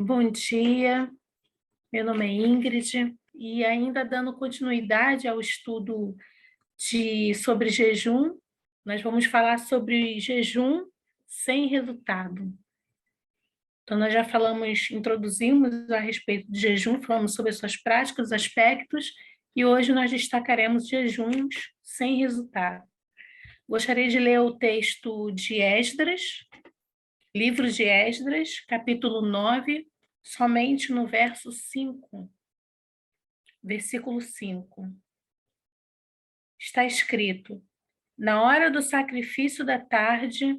Bom dia, meu nome é Ingrid, e ainda dando continuidade ao estudo sobre jejum, nós vamos falar sobre jejum sem resultado. Então, nós já introduzimos a respeito de jejum, falamos sobre as suas práticas, os aspectos, e hoje nós destacaremos jejuns sem resultado. Gostaria de ler o texto de Esdras, livro de Esdras, capítulo 9, somente no verso 5. Versículo 5. Está escrito: Na hora do sacrifício da tarde,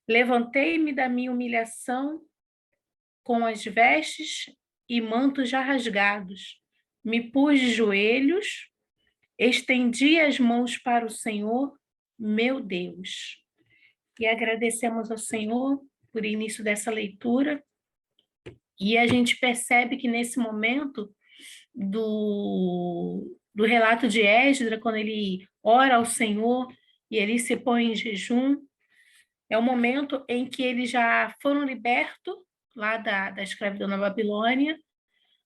levantei-me da minha humilhação com as vestes e mantos já rasgados. Me pus de joelhos, estendi as mãos para o Senhor, meu Deus. E agradecemos ao Senhor por início dessa leitura. E a gente percebe que nesse momento do relato de Esdras, quando ele ora ao Senhor e ele se põe em jejum, é o momento em que eles já foram libertos lá da escravidão na Babilônia,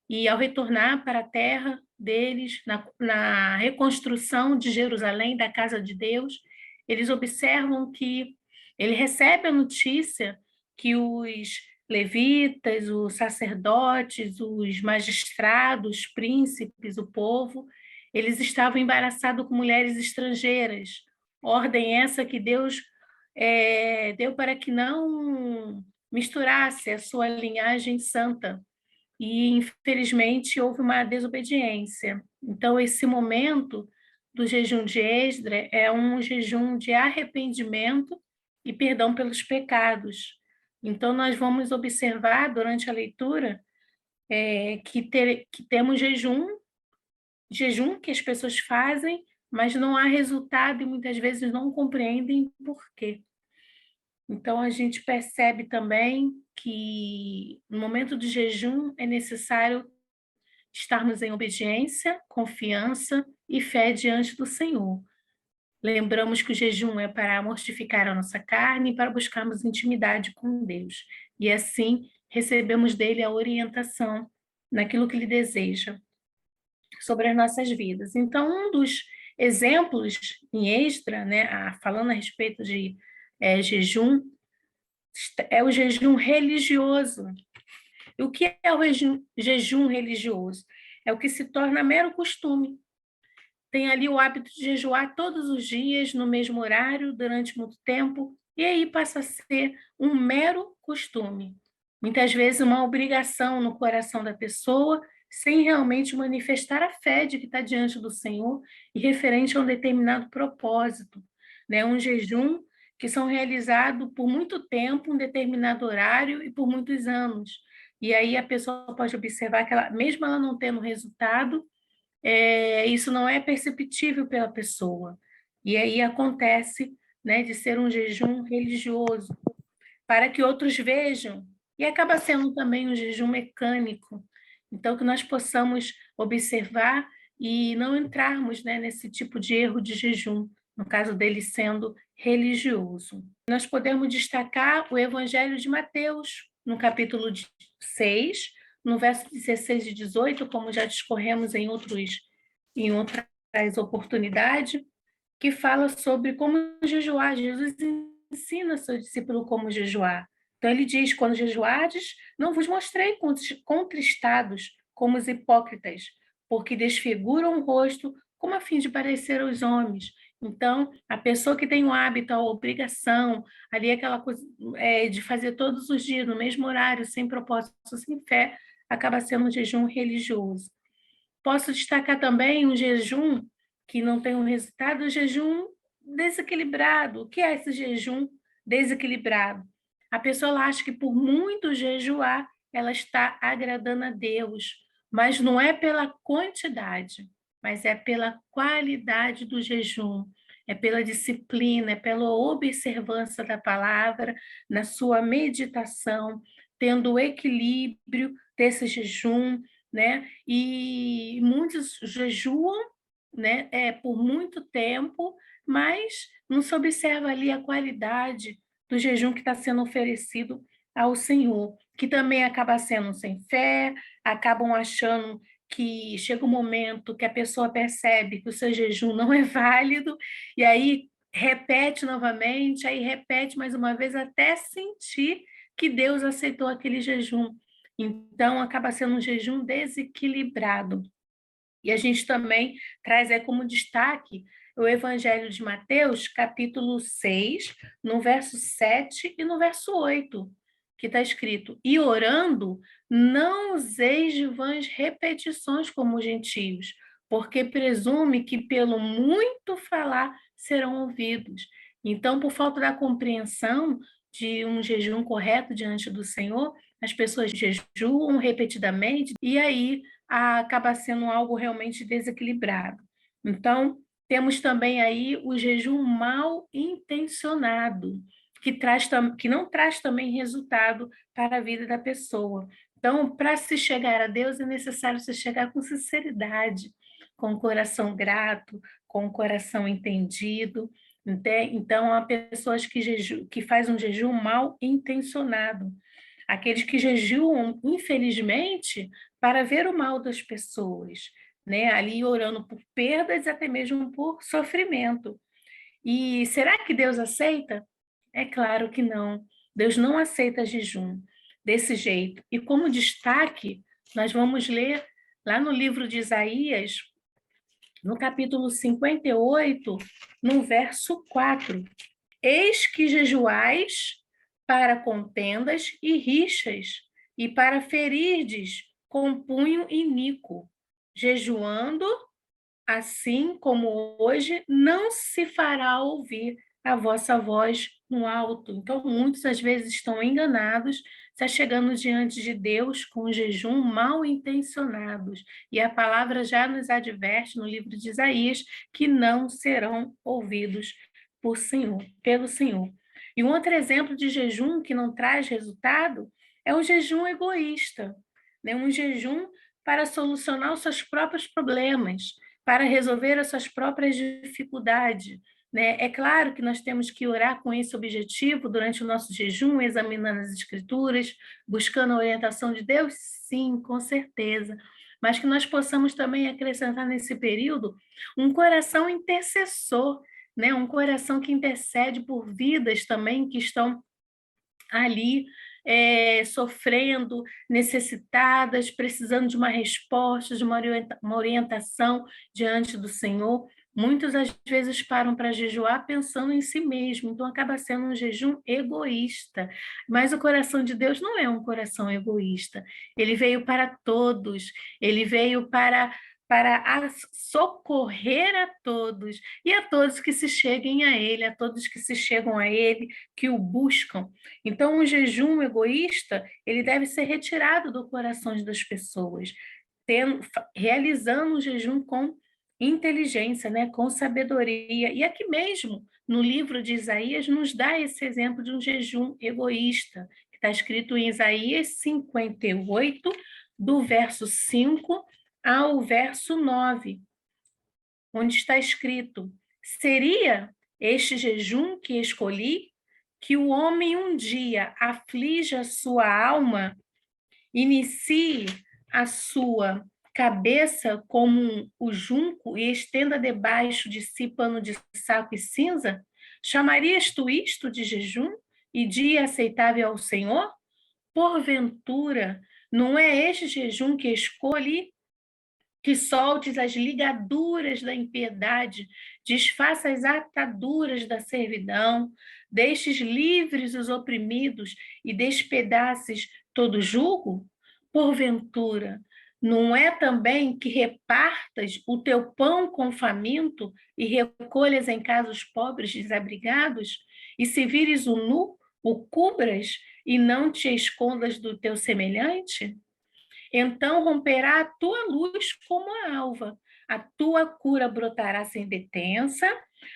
e ao retornar para a terra deles, na reconstrução de Jerusalém, da casa de Deus, eles observam que ele recebe a notícia que os levitas, os sacerdotes, os magistrados, príncipes, o povo, eles estavam embaraçados com mulheres estrangeiras. Ordem essa que Deus deu para que não misturasse a sua linhagem santa. E, infelizmente, houve uma desobediência. Então, esse momento do jejum de Esdras é um jejum de arrependimento e perdão pelos pecados. Então, nós vamos observar durante a leitura que temos jejum que as pessoas fazem, mas não há resultado e muitas vezes não compreendem por quê. Então, a gente percebe também que no momento do jejum é necessário estarmos em obediência, confiança e fé diante do Senhor. Lembramos que o jejum é para mortificar a nossa carne e para buscarmos intimidade com Deus. E assim recebemos dele a orientação naquilo que ele deseja sobre as nossas vidas. Então, um dos exemplos em Esdras, né, falando a respeito de jejum, é o jejum religioso. E o que é o jejum religioso? É o que se torna mero costume. Tem ali o hábito de jejuar todos os dias, no mesmo horário, durante muito tempo, e aí passa a ser um mero costume. Muitas vezes uma obrigação no coração da pessoa, sem realmente manifestar a fé de que está diante do Senhor e referente a um determinado propósito. Né? Um jejum que são realizados por muito tempo, um determinado horário e por muitos anos. E aí a pessoa pode observar que, mesmo ela não tendo resultado, isso não é perceptível pela pessoa. E aí acontece, né, de ser um jejum religioso, para que outros vejam, e acaba sendo também um jejum mecânico. Então, que nós possamos observar e não entrarmos, né, nesse tipo de erro de jejum, no caso dele sendo religioso. Nós podemos destacar o Evangelho de Mateus, no capítulo 6, no verso 16 e 18, como já discorremos em outras oportunidades, que fala sobre como jejuar. Jesus ensina seu discípulo como jejuar. Então ele diz: quando jejuardes, não vos mostrei contristados como os hipócritas, porque desfiguram o rosto como a fim de parecer aos homens. Então, a pessoa que tem o hábito, a obrigação, ali aquela coisa de fazer todos os dias, no mesmo horário, sem propósito, sem fé, acaba sendo um jejum religioso. Posso destacar também um jejum que não tem um resultado, o jejum desequilibrado. O que é esse jejum desequilibrado? A pessoa ela acha que por muito jejuar, ela está agradando a Deus, mas não é pela quantidade, mas é pela qualidade do jejum, é pela disciplina, é pela observância da palavra, na sua meditação, tendo o equilíbrio desse jejum, né? E muitos jejuam, né, por muito tempo, mas não se observa ali a qualidade do jejum que está sendo oferecido ao Senhor, que também acaba sendo sem fé, acabam achando que chega um momento que a pessoa percebe que o seu jejum não é válido, e aí repete novamente, aí repete mais uma vez, até sentir que Deus aceitou aquele jejum. Então, acaba sendo um jejum desequilibrado. E a gente também traz como destaque o Evangelho de Mateus, capítulo 6, no verso 7 e no verso 8, que está escrito: E orando, não useis de vãs repetições como os gentios, porque presume que pelo muito falar serão ouvidos. Então, por falta da compreensão de um jejum correto diante do Senhor, as pessoas jejuam repetidamente e aí acaba sendo algo realmente desequilibrado. Então, temos também aí o jejum mal intencionado, que não traz também resultado para a vida da pessoa. Então, para se chegar a Deus, é necessário se chegar com sinceridade, com o coração grato, com o coração entendido. Então, há pessoas que fazem um jejum mal intencionado. Aqueles que jejuam, infelizmente, para ver o mal das pessoas, né? Ali orando por perdas, até mesmo por sofrimento. E será que Deus aceita? É claro que não. Deus não aceita jejum desse jeito. E como destaque, nós vamos ler lá no livro de Isaías, no capítulo 58, no verso 4. Eis que jejuais para contendas e rixas, e para ferirdes com punho iníquo, jejuando, assim como hoje, não se fará ouvir a vossa voz no alto. Então, muitos às vezes estão enganados, está chegando diante de Deus com jejum mal intencionados. E a palavra já nos adverte no livro de Isaías que não serão ouvidos pelo Senhor. E um outro exemplo de jejum que não traz resultado é o jejum egoísta, né? Um jejum para solucionar os seus próprios problemas, para resolver as suas próprias dificuldades, né? É claro que nós temos que orar com esse objetivo durante o nosso jejum, examinando as escrituras, buscando a orientação de Deus, sim, com certeza, mas que nós possamos também acrescentar nesse período um coração intercessor, né? Um coração que intercede por vidas também que estão ali sofrendo, necessitadas, precisando de uma resposta, de uma orientação diante do Senhor. Muitos, às vezes, param para jejuar pensando em si mesmo, então acaba sendo um jejum egoísta. Mas o coração de Deus não é um coração egoísta. Ele veio para todos, ele veio para socorrer a todos, e a todos que se cheguem a Ele, a todos que se chegam a Ele, que o buscam. Então, o jejum egoísta, ele deve ser retirado do coração das pessoas, realizando o jejum com inteligência, né, com sabedoria. E aqui mesmo, no livro de Isaías, nos dá esse exemplo de um jejum egoísta, que está escrito em Isaías 58, do verso 5 ao verso 9, onde está escrito: Seria este jejum que escolhi, que o homem um dia aflija sua alma, inicie a sua cabeça como o junco e estenda debaixo de si pano de saco e cinza? Chamarias tu isto de jejum e dia aceitável ao Senhor? Porventura, não é este jejum que escolhi, que soltes as ligaduras da impiedade, desfaça as ataduras da servidão, deixes livres os oprimidos e despedaces todo jugo? Porventura, não é também que repartas o teu pão com o faminto e recolhas em casa os pobres desabrigados? E se vires o nu, o cubras e não te escondas do teu semelhante? Então romperá a tua luz como a alva, a tua cura brotará sem detença,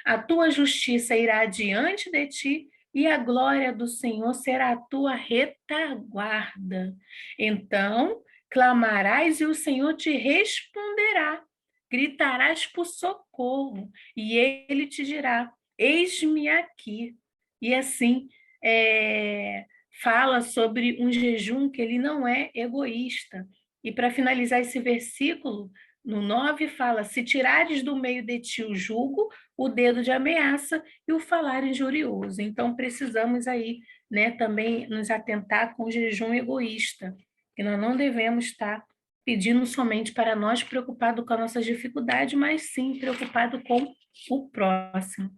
a tua justiça irá adiante de ti, e a glória do Senhor será a tua retaguarda. Então clamarás e o Senhor te responderá, gritarás por socorro, e ele te dirá: Eis-me aqui. E assim, fala sobre um jejum que ele não é egoísta. E para finalizar esse versículo, no 9 fala: se tirares do meio de ti o jugo, o dedo de ameaça e o falar injurioso. Então precisamos aí, né, também nos atentar com o jejum egoísta, que nós não devemos estar pedindo somente para nós, preocupado com as nossas dificuldades, mas sim preocupado com o próximo.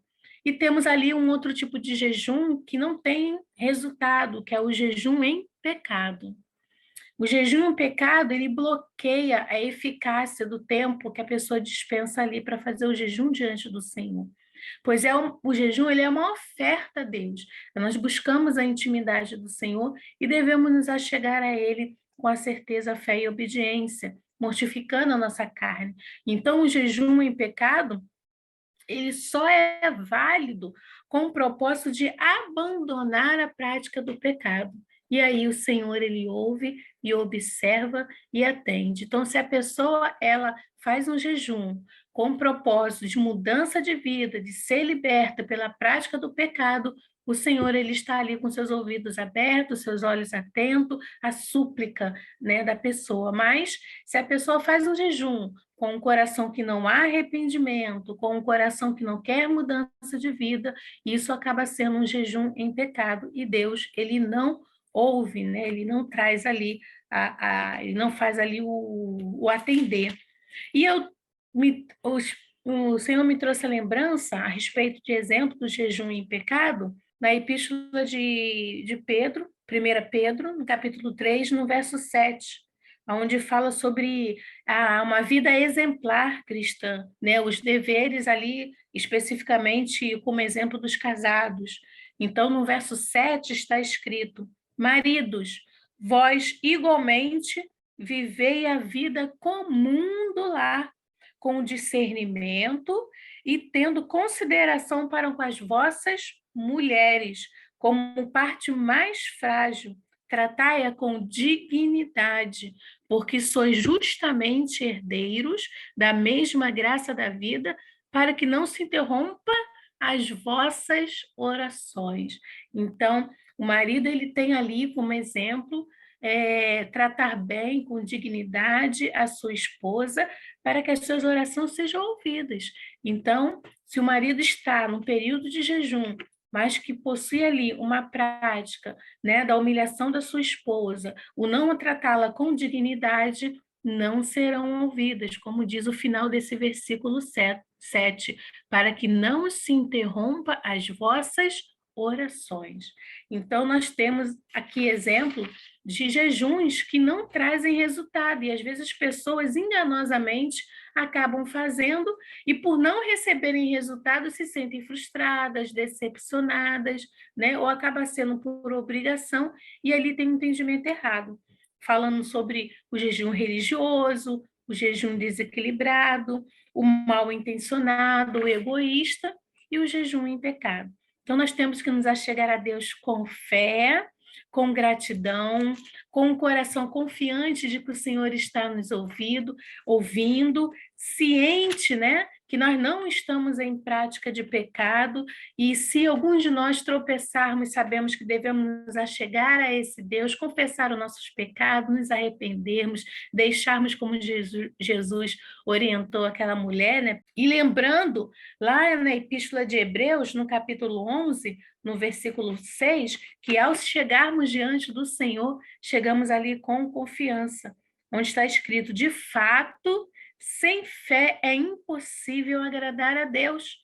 E temos ali um outro tipo de jejum que não tem resultado, que é o jejum em pecado. O jejum em pecado, ele bloqueia a eficácia do tempo que a pessoa dispensa ali para fazer o jejum diante do Senhor. Pois o jejum ele é uma oferta a Deus. Nós buscamos a intimidade do Senhor e devemos nos achegar a Ele com a certeza, a fé e a obediência, mortificando a nossa carne. Então, o jejum em pecado, ele só é válido com o propósito de abandonar a prática do pecado. E aí o Senhor, ele ouve e observa e atende. Então, se a pessoa, ela faz um jejum com o propósito de mudança de vida, de ser liberta pela prática do pecado, o Senhor, ele está ali com seus ouvidos abertos, seus olhos atentos à súplica, né, da pessoa. Mas, se a pessoa faz um jejum com um coração que não há arrependimento, com um coração que não quer mudança de vida, isso acaba sendo um jejum em pecado. E Deus, ele não ouve, né? Ele não traz ali, ele não faz ali o atender. E o Senhor me trouxe a lembrança a respeito de exemplo do jejum em pecado, na epístola de Pedro, 1 Pedro, no capítulo 3, no verso 7, onde fala sobre uma vida exemplar cristã, né? Os deveres ali, especificamente como exemplo dos casados. Então, no verso 7 está escrito: maridos, vós igualmente vivei a vida comum do lar, com discernimento e tendo consideração para com as vossas mulheres, como parte mais frágil, tratai-a com dignidade, porque sois justamente herdeiros da mesma graça da vida, para que não se interrompa as vossas orações. Então, o marido ele tem ali como exemplo tratar bem, com dignidade, a sua esposa, para que as suas orações sejam ouvidas. Então, se o marido está no período de jejum, mas que possui ali uma prática, né, da humilhação da sua esposa, o não tratá-la com dignidade, não serão ouvidas, como diz o final desse versículo 7, para que não se interrompa as vossas orações. Então, nós temos aqui exemplo de jejuns que não trazem resultado, e às vezes as pessoas enganosamente acabam fazendo e por não receberem resultado se sentem frustradas, decepcionadas, né? Ou acaba sendo por obrigação e ali tem um entendimento errado, falando sobre o jejum religioso, o jejum desequilibrado, o mal intencionado, o egoísta e o jejum em pecado. Então nós temos que nos achegar a Deus com fé, com gratidão, com um coração confiante de que o Senhor está nos ouvindo, ciente, né, que nós não estamos em prática de pecado, e se algum de nós tropeçarmos, sabemos que devemos nos achegar a esse Deus, confessar os nossos pecados, nos arrependermos, deixarmos como Jesus orientou aquela mulher, né? E lembrando, lá na Epístola de Hebreus, no capítulo 11, no versículo 6, que ao chegarmos diante do Senhor, chegamos ali com confiança, onde está escrito: de fato, sem fé é impossível agradar a Deus,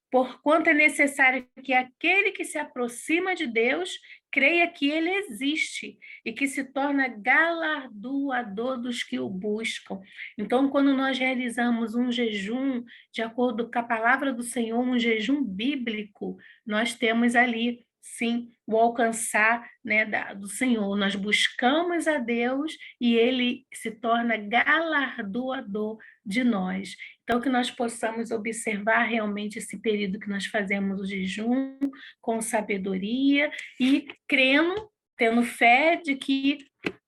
porquanto é necessário que aquele que se aproxima de Deus creia que ele existe e que se torna galardoador dos que o buscam. Então, quando nós realizamos um jejum, de acordo com a palavra do Senhor, um jejum bíblico, nós temos ali, sim, o alcançar, né, do Senhor. Nós buscamos a Deus e ele se torna galardoador de nós. Então, que nós possamos observar realmente esse período que nós fazemos o jejum com sabedoria e crendo, tendo fé de que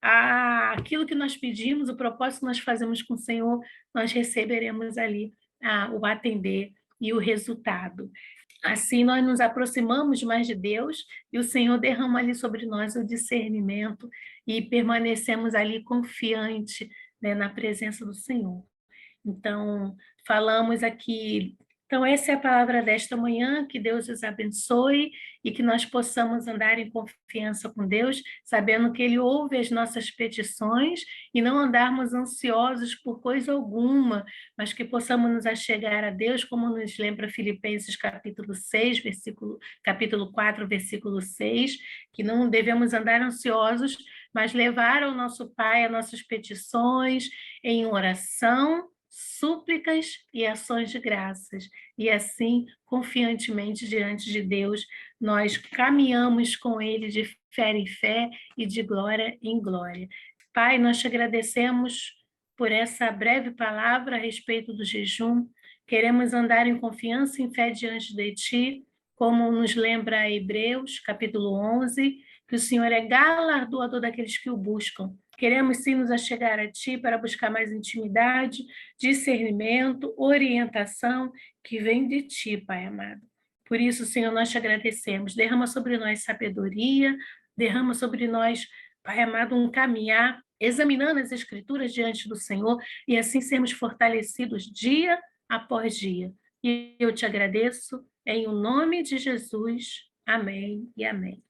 aquilo que nós pedimos, o propósito que nós fazemos com o Senhor, nós receberemos ali o atender e o resultado. Assim, nós nos aproximamos mais de Deus e o Senhor derrama ali sobre nós o discernimento e permanecemos ali confiante, né, na presença do Senhor. Então, falamos aqui. Então, essa é a palavra desta manhã, que Deus os abençoe e que nós possamos andar em confiança com Deus, sabendo que Ele ouve as nossas petições e não andarmos ansiosos por coisa alguma, mas que possamos nos achegar a Deus, como nos lembra Filipenses capítulo 6, capítulo 4, versículo 6, que não devemos andar ansiosos, mas levar ao nosso Pai as nossas petições em oração, súplicas e ações de graças. E assim, confiantemente diante de Deus, nós caminhamos com Ele de fé em fé e de glória em glória. Pai, nós te agradecemos por essa breve palavra a respeito do jejum. Queremos andar em confiança e em fé diante de Ti, como nos lembra Hebreus, capítulo 11, que o Senhor é galardoador daqueles que o buscam. Queremos sim nos achegar a Ti para buscar mais intimidade, discernimento, orientação que vem de Ti, Pai amado. Por isso, Senhor, nós te agradecemos. Derrama sobre nós sabedoria, derrama sobre nós, Pai amado, um caminhar, examinando as Escrituras diante do Senhor e assim sermos fortalecidos dia após dia. E eu te agradeço em o nome de Jesus. Amém e amém.